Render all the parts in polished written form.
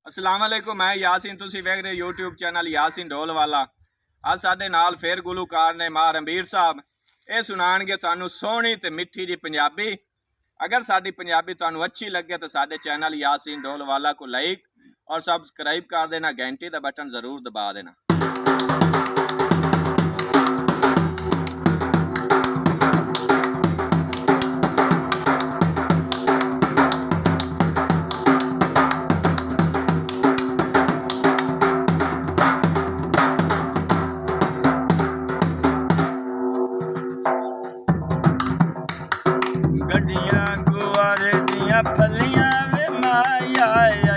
अस्सलाम वालेकुम। मैं यासीन, तुसी वेख रहे यूट्यूब चैनल यासीन ढोलवाला। आज साडे नाल फिर गुलूकार ने मां रणबीर साहब ये सुनाणगे तुहानू सोहनी ते मिठी जी पंजाबी। अगर साडी पंजाबी तुहानू अच्छी लगे तो साडे चैनल यासीन ढोलवाला को लाइक और सब्सक्राइब कर देना, घंटी का बटन जरूर दबा देना। गड्डियां गुआरे दियां फलियां वे माया,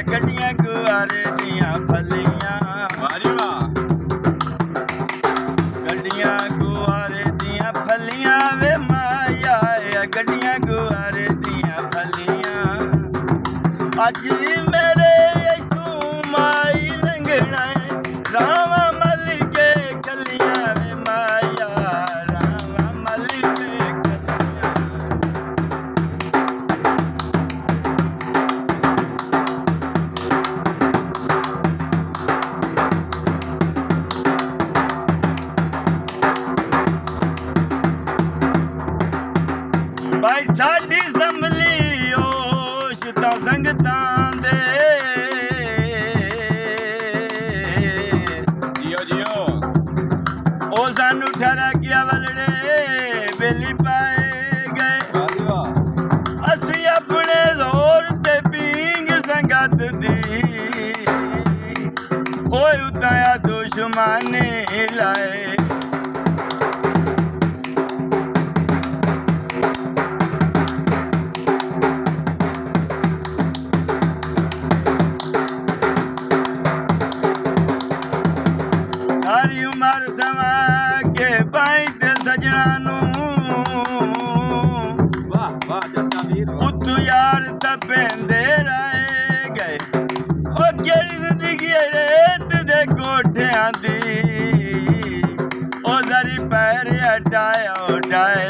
गड्डियां गुआरे दियां फलियां, वारी वाह। गड्डियां गुआरे दियां फलियां वे माया, गड्डियां गुआरे दियां फलियां। अज मेरे तू माई लंघना रावा मल के कलियां वे माया, रावा मल के कलियां। भाई साडी संभली होश तां संगतां दे, जियो जियो। ओ सानू ठहरा गया वलड़े बेली पाए गए। वारी वाह। असी अपने जोर ते पींग संगत दी, ओए उताया दुश्मनी लाए। सारी उम्र समा के पाई ते सजना नू, वाह वाह जस्सा वीर वाह। उतू यार तपेंदे रह गए। ओ केड़ी जिंदगी है रेत दे कोठियां दी, ओ जरी पैर हटाया उठाए।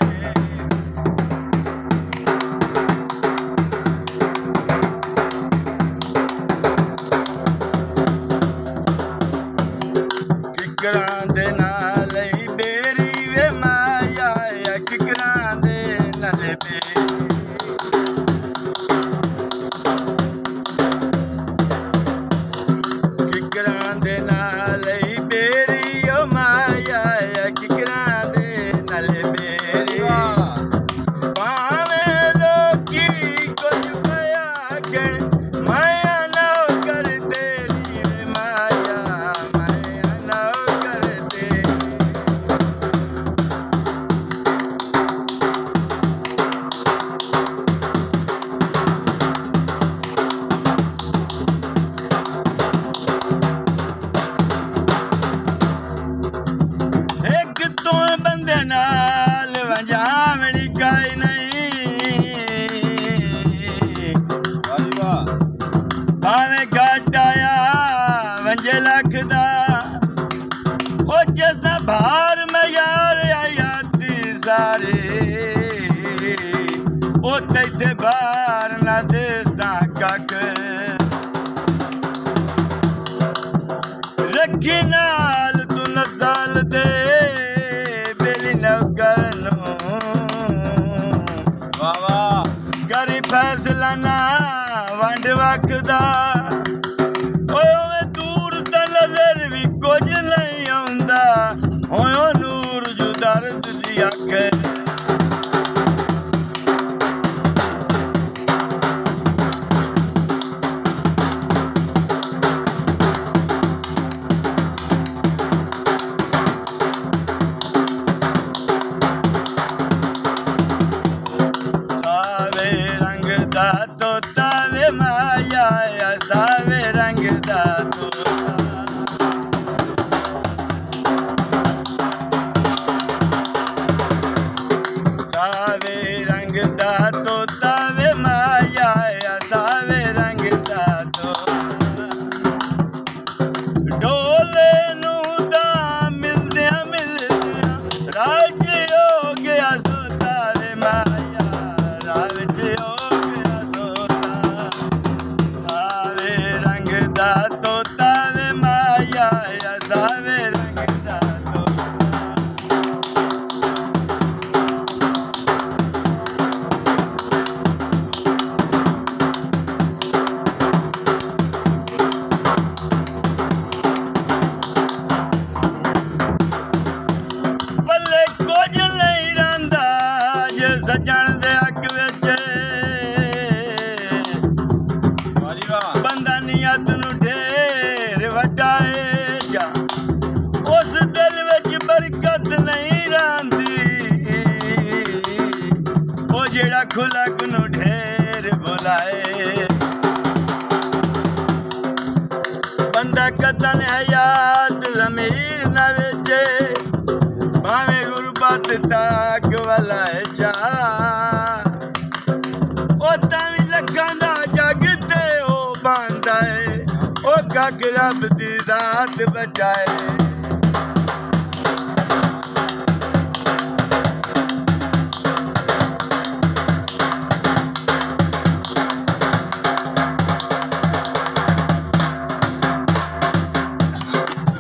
किकरां दे नाल ही बेरी वे माया, किकरां दे नाल बेरी। किकरां दे नाल ही बेरी ओ माया, किकरां दे नाल बेरी। भावें लोकी कुछ पिया आखण, माया नौकर तेरी वे माया, माया नौकर तेरी। एक तो बंदे नाल वंजावणी काई नहीं, वारी वाह। भावें घट आया वंजे लख दा, ओ जैसा भार में यार आयाती सारे, ओ तैथे बार ना देसा कख। रखी नाल तू नसल दे बेली नौकर नू, वाह वाह। करी फैसला ना वंड वखदा। ओए दूर ता नजर भी कुछ नहीं आउंदा, होयो नूर जो दर्द दी अख। ਦਾ ਤੋਤਾ ਵੇ ਮਾਇਆ ਅਸਾਵੇ ਰੰਗ ਦਾ ਤੋਤਾ ਬੱਲੇ ਕੁਝ ਨਹੀਂ ਰਹਿੰਦਾ ਜੇ ਸੱਜਣ ਦੇ ਹੱਕ ਵਿੱਚ ਵਾਹ ਜੀ ਵਾਹ। ਬੰਦਾ ਨੀਅਤ ਨੂੰ ਢੇਰ ਵਟਾਏ ਜਾ ਉਸ ਦਿਲ ਵਿੱਚ ਬਰਕਤ ਨਹੀਂ ਰਹਿੰਦੀ ਉਹ ਜਿਹੜਾ ਖੁਲਕ ਨੂੰ ਢੇਰ ਬੁਲਾਏ ਬੰਦਾ ਕਤਨ ਹਯਾਤ ਜ਼ਮੀਰ ਨਾ ਵੇਚੇ ਭਾਵੇਂ ਗੁਰਬਤ ਤੱਕ ਵਲਾਏ ਜਾ ਉਹ ਤਾਂ ਵੀ ਲੱਖਾਂ ਦਾ ਜੱਗ ਤੇ ਉਹ ਬੰਦਾ ਏ ਉਹ ਕੱਖ ਰੱਬ ਦੀ ਜ਼ਾਤ ਬਚਾਏ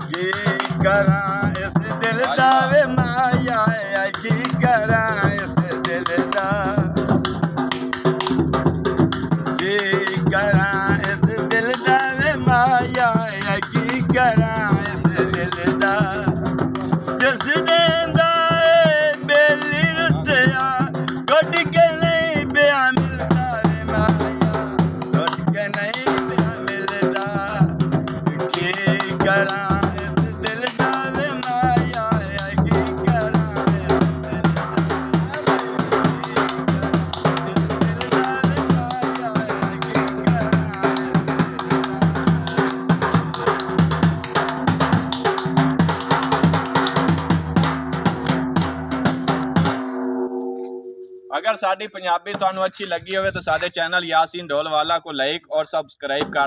ਕੀ ਕਰਾਂ ਇਸ ਦਿਲ ਦਾ ਵੇ ਮਾਇਆ ਕੀ ਕਰਾਂ ਇਸ ਦਿਲ ਦਾ ਕੀ ਕਰਾਂ ਇਸ ਦਿਲ ਦਾ ਵੇ ਮਾਇਆ ਕੀ ਕਰਾਂ ਇਸ ਦਿਲ ਦਾ ਜਿਸ ਦਾ ਬੇਲੀ ਰਸਿਆ ਗੁੱਡ ਕੇ ਨਹੀਂ ਪਿਆ ਮਿਲਦਾ ਵੇ ਮਾਇਆ ਗੁੱਡ ਕੇ ਨਹੀਂ ਪਿਆ ਮਿਲਦਾ ਕੀ ਕਰਾਂ ਇਸ ਦਿਲ ਦਾ ਵੇ ਮਾਇਆ ਕੀ ਕਰਾਂ ਇਸ ਦਿਲ ਦਾ ਵੇ ਮਾਇਆ ਕੀ ਕਰਾਂ अगर साड़ी पंजाबी ਤੁਹਾਨੂੰ अच्छी लगी होवे तो साडे चैनल यासीन ढोल वाला को लाइक और सब्सक्राइब कर